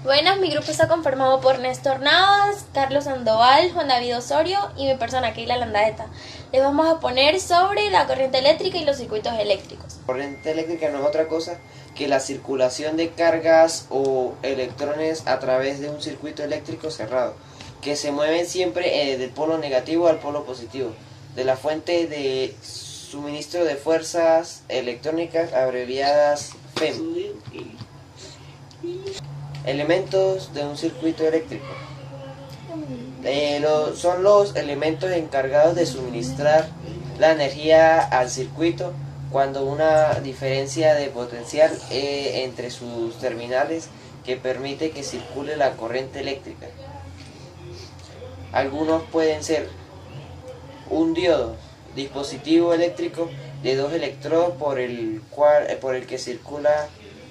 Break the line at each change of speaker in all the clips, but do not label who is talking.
Buenas, mi grupo está conformado por Néstor Navas, Carlos Sandoval, Juan David Osorio y mi persona, Keila Landaeta. Les vamos a poner sobre la corriente eléctrica y los circuitos eléctricos.
La corriente eléctrica no es otra cosa que la circulación de cargas o electrones a través de un circuito eléctrico cerrado, que se mueven siempre del polo negativo al polo positivo, de la fuente de suministro de fuerzas electrónicas abreviadas FEM. Elementos de un circuito eléctrico. Son los elementos encargados de suministrar la energía al circuito cuando una diferencia de potencial entre sus terminales que permite que circule la corriente eléctrica. Algunos pueden ser un diodo, dispositivo eléctrico de dos electrodos por el que circula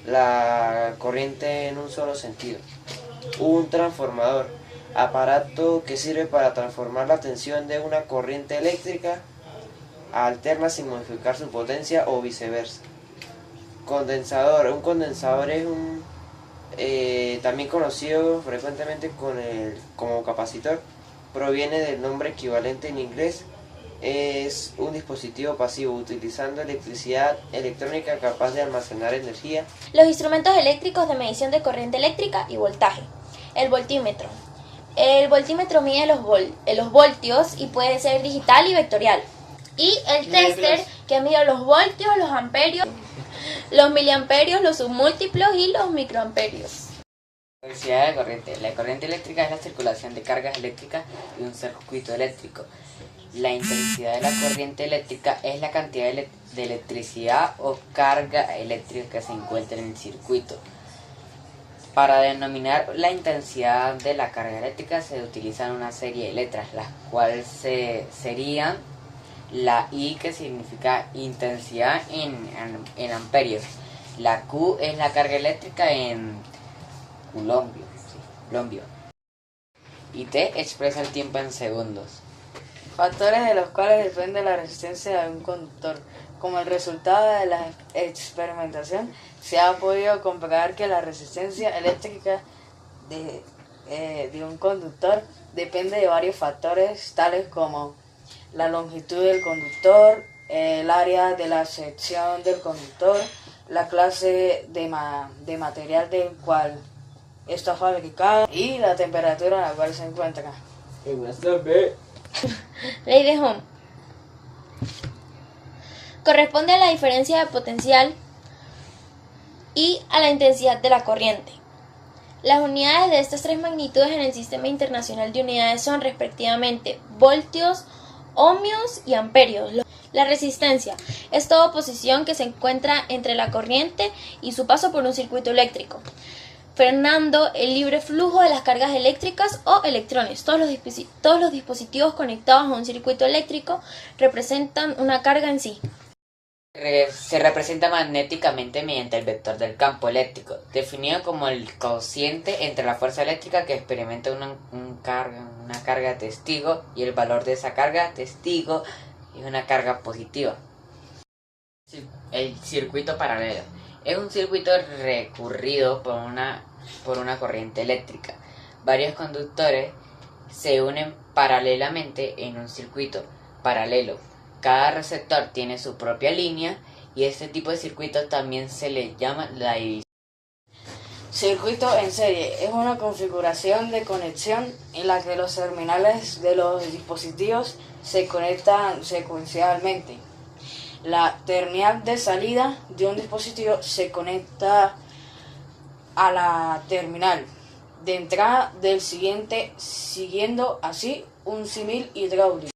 la corriente en un solo sentido. Un transformador, aparato que sirve para transformar la tensión de una corriente eléctrica a alterna sin modificar su potencia o viceversa. Condensador, un condensador es también conocido frecuentemente como capacitor, proviene del nombre equivalente en inglés. Es un dispositivo pasivo utilizando electricidad electrónica capaz de almacenar energía.
Los instrumentos eléctricos de medición de corriente eléctrica y voltaje. El voltímetro. El voltímetro mide los voltios y puede ser digital y vectorial. Y el tester, que mide los voltios, los amperios, los miliamperios, los submúltiplos y los microamperios.
Velocidad de corriente. La corriente eléctrica es la circulación de cargas eléctricas de un circuito eléctrico. La intensidad de la corriente eléctrica es la cantidad de electricidad o carga eléctrica que se encuentra en el circuito. Para denominar la intensidad de la carga eléctrica se utilizan una serie de letras, las cuales serían la I, que significa intensidad en amperios. La Q es la carga eléctrica en culombio. Y T expresa el tiempo en segundos.
Factores de los cuales depende la resistencia de un conductor. Como el resultado de la experimentación, se ha podido comprobar que la resistencia eléctrica de un conductor depende de varios factores, tales como la longitud del conductor, el área de la sección del conductor, la clase de material del cual está fabricado y la temperatura en la cual se encuentra.
Ley de Ohm. Corresponde a la diferencia de potencial y a la intensidad de la corriente. Las unidades de estas tres magnitudes en el Sistema Internacional de Unidades son respectivamente voltios, ohmios y amperios. La resistencia es toda oposición que se encuentra entre la corriente y su paso por un circuito eléctrico, frenando el libre flujo de las cargas eléctricas o electrones. Todos los dispositivos conectados a un circuito eléctrico representan una carga en sí.
Se representa magnéticamente mediante el vector del campo eléctrico, definido como el cociente entre la fuerza eléctrica que experimenta una carga testigo y el valor de esa carga testigo es una carga positiva. El circuito paralelo es un circuito recurrido por una corriente eléctrica. Varios conductores se unen paralelamente en un circuito paralelo. Cada receptor tiene su propia línea y este tipo de circuito también se le llama la división.
Circuito en serie es una configuración de conexión en la que los terminales de los dispositivos se conectan secuencialmente. La terminal de salida de un dispositivo se conecta a la terminal de entrada del siguiente, siguiendo así un símil hidráulico.